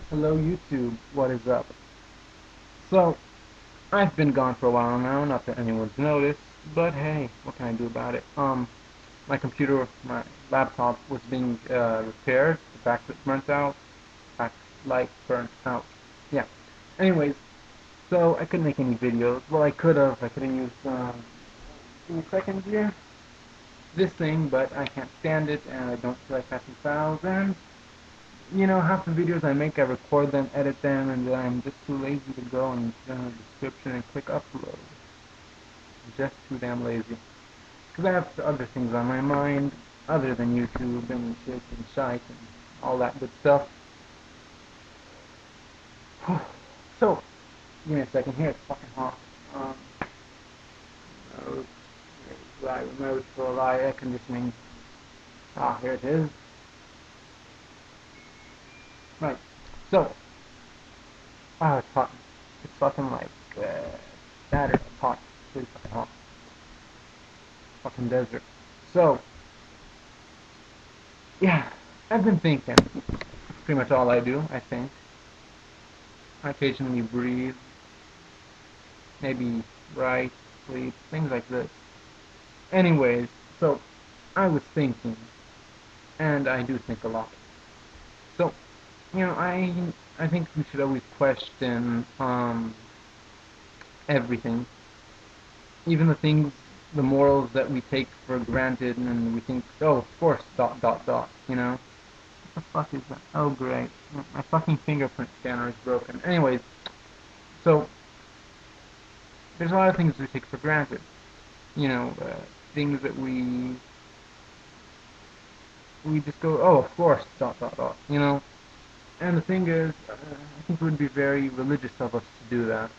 Hello YouTube, what is up? So, I've been gone for a while now, not that anyone's noticed, but hey, what can I do about it? My computer, my laptop was being repaired, the backlit burnt out, backlight burnt out. Yeah. Anyways, so I couldn't make any videos. Well, I could have used, give me a second here, this thing, but I can't stand it, and I don't feel like passing files, and half the videos I make, I record them, edit them, and then I'm just too lazy to go and put in a description and click upload. Just too damn lazy. Because I have other things on my mind, other than YouTube and shit and shite and all that good stuff. So, give me a second here, it's fucking hot. Remote, remote for live air conditioning. Here it is. Right, so, it's hot. It's fucking like, Saturday, it's hot. It's really fucking hot. Fucking desert. So, yeah, I've been thinking. That's pretty much all I do, I think. I occasionally breathe, maybe write, sleep, things like this. Anyways, so I was thinking, and I do think a lot. So, I think we should always question everything, even the things, the morals that we take for granted, and we think, oh, of course, dot dot dot. What the fuck is that? Oh, great. My fucking fingerprint scanner is broken. Anyways, so there's a lot of things we take for granted. Things that we just go, oh, of course, dot dot dot. And the thing is, I think it would be very religious of us to do that.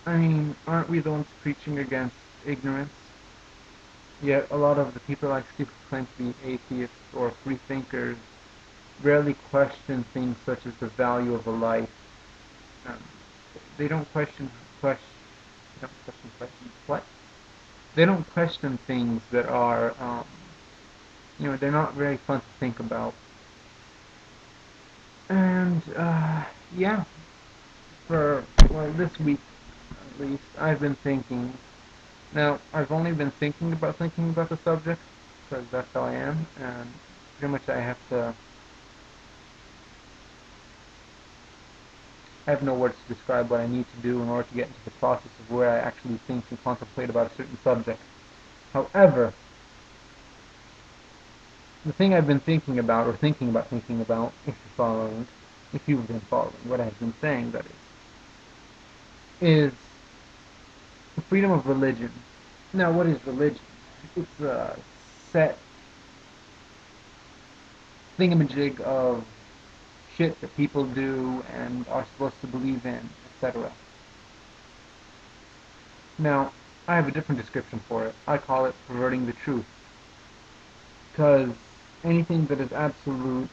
I mean, aren't we the ones preaching against ignorance? Yet a lot of the people I see who claim to be atheists or free thinkers rarely question things such as the value of a life. Um, they don't they don't question questions. What? They don't question things that are, they're not very fun to think about. And, yeah, well, this week at least, I've been thinking. Now, I've only been thinking about the subject, because that's how I am, and pretty much I have no words to describe what I need to do in order to get into the process of where I actually think and contemplate about a certain subject. However, the thing I've been thinking about, or thinking about, if you've been following what I've been saying, that is the freedom of religion. Now, what is religion? It's a set thingamajig of shit that people do and are supposed to believe in, etc. Now, I have a different description for it. I call it perverting the truth. Because anything that is absolute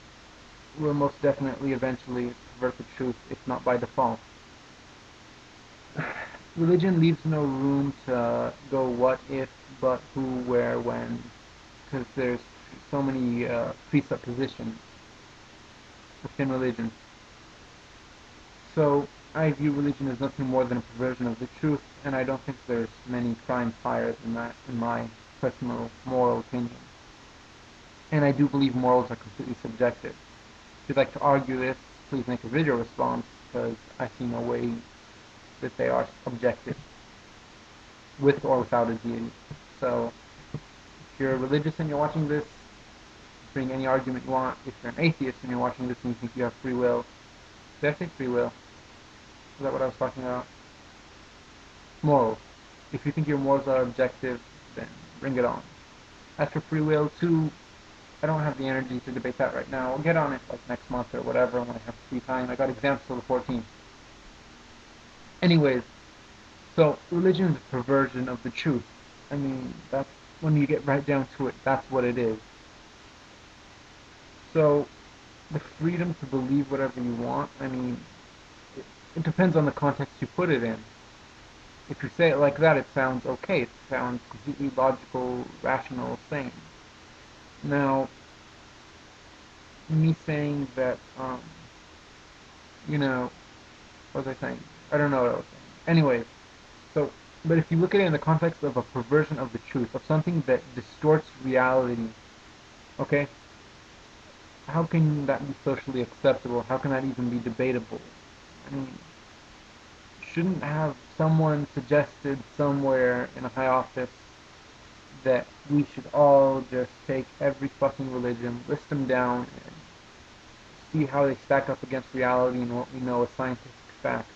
will most definitely eventually pervert the truth, if not by default. Religion leaves no room to go what if, but who, where, when, because there's so many presuppositions within religion. So I view religion as nothing more than a perversion of the truth, and I don't think there's many crimes higher than that, in my personal moral opinion. And I do believe morals are completely subjective. If you'd like to argue this, please make a video response, because I see no way that they are objective, with or without a deity. So, if you're religious and you're watching this, bring any argument you want. If you're an atheist and you're watching this and you think you have free will, did I say free will? Is that what I was talking about? Morals. If you think your morals are objective, then bring it on. As for free will, too, I don't have the energy to debate that right now. I'll get on it like next month or whatever when I have free time. I got exams till the 14th. Anyways, so religion is a perversion of the truth. I mean, that's when you get right down to it, that's what it is. So, the freedom to believe whatever you want, I mean, it depends on the context you put it in. If you say it like that, it sounds okay. It sounds completely logical, rational, sane. Now, me saying that, what was I saying? I don't know what I was saying. Anyways, so, but if you look at it in the context of a perversion of the truth, of something that distorts reality, okay, how can that be socially acceptable? How can that even be debatable? I mean, shouldn't have someone suggested somewhere in a high office that we should all just take every fucking religion, list them down, and see how they stack up against reality and what we know as scientific facts.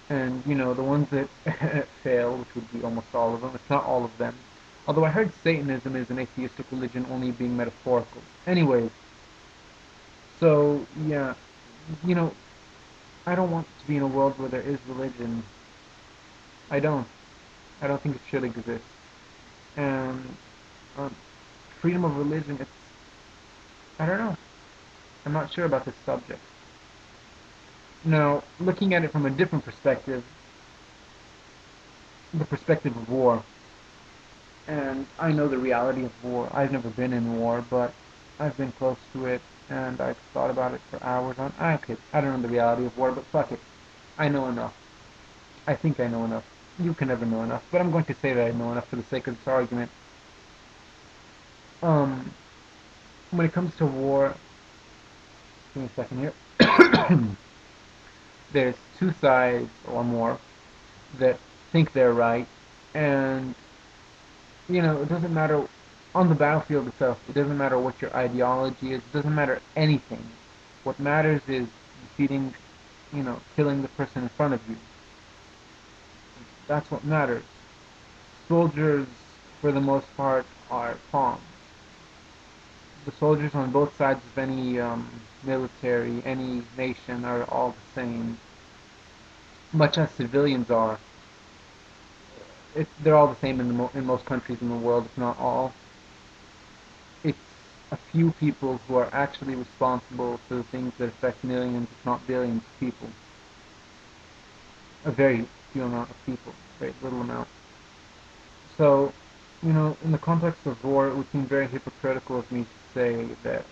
And, the ones that fail, which would be almost all of them, if not all of them. Although I heard Satanism is an atheistic religion only being metaphorical. Anyways, so, yeah, you know, I don't want to be in a world where there is religion. I don't. I don't think it should exist. And um, freedom of religion, I don't know. I'm not sure about this subject. Now, looking at it from a different perspective, the perspective of war, and I know the reality of war. I've never been in war, but I've been close to it, and I've thought about it for hours on. I don't know the reality of war, but fuck it. I know enough. I think I know enough. You can never know enough, but I'm going to say that I know enough for the sake of this argument. Um, when it comes to war, give me a second here. There's two sides or more that think they're right, and it doesn't matter on the battlefield itself. It doesn't matter what your ideology is. It doesn't matter anything. What matters is defeating, killing the person in front of you. That's what matters. Soldiers, for the most part, are pawns. The soldiers on both sides of any military, any nation, are all the same, much as civilians are. They're all the same in most countries in the world, if not all. It's a few people who are actually responsible for the things that affect millions, if not billions of people. A very few amount of people, very little amount. So, in the context of war, it would seem very hypocritical of me to say that,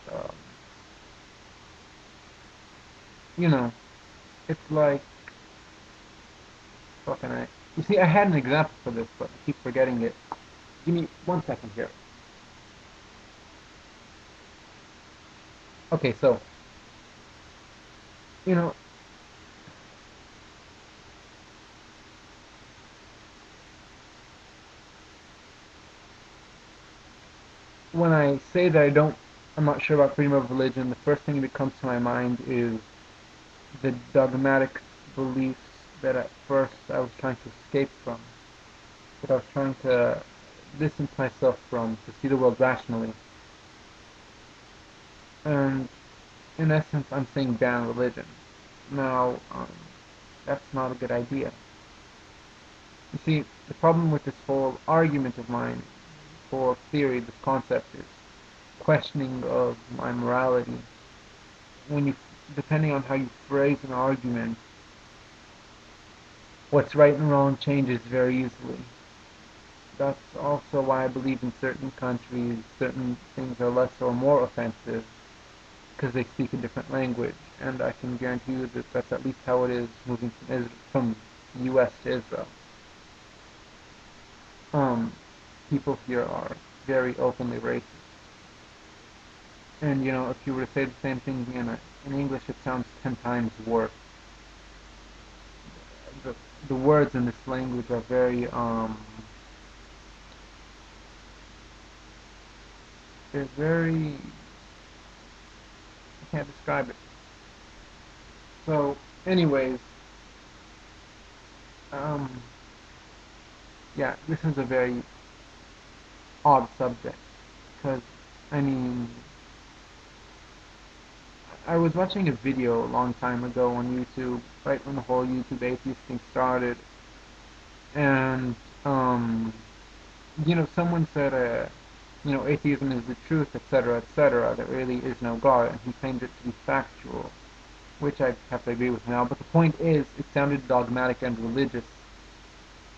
it's like, fucking I. You see, I had an example for this, but I keep forgetting it. Give me 1 second here. Okay, so, you know, when I say that I'm not sure about freedom of religion, the first thing that comes to my mind is the dogmatic beliefs that at first I was trying to escape from, that I was trying to distance myself from, to see the world rationally. And in essence, I'm saying ban religion. Now, that's not a good idea. You see, the problem with this whole argument of mine, whole theory, this concept, is questioning of my morality. When you, depending on how you phrase an argument, what's right and wrong changes very easily. That's also why I believe in certain countries certain things are less or more offensive, because they speak a different language, and I can guarantee you that that's at least how it is moving from U.S. to Israel. People here are very openly racist, and if you were to say the same thing in English, it sounds 10 times worse. The words in this language are very they're very, I can't describe it. So, anyways, um, yeah, this is a very odd subject because, I mean, I was watching a video a long time ago on YouTube, right when the whole YouTube atheist thing started, and someone said, atheism is the truth, etc., etc. There really is no God, and he claimed it to be factual, which I have to agree with now. But the point is, it sounded dogmatic and religious.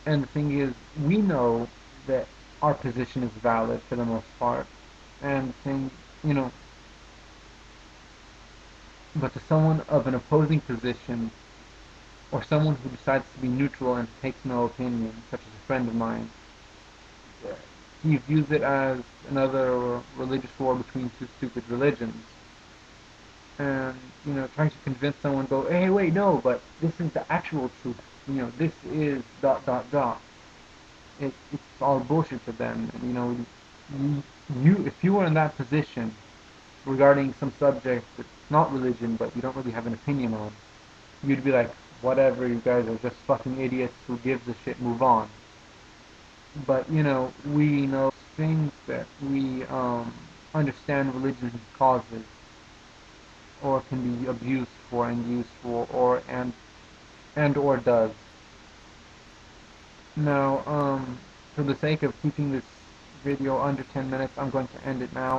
And the thing is, we know that our position is valid for the most part. And the thing you know, but to someone of an opposing position, or someone who decides to be neutral and takes no opinion, such as a friend of mine, he views it as another religious war between two stupid religions. And, trying to convince someone, go, hey, wait, no, but this is the actual truth. This is dot, dot, dot. It's all bullshit to them. And, if you were in that position regarding some subject that's not religion, but you don't really have an opinion on, you'd be like, whatever, you guys are just fucking idiots, who gives a shit, move on. But, we know things that we understand religion's causes, or can be abused for and used for, or does. Now, for the sake of keeping this video under 10 minutes, I'm going to end it now.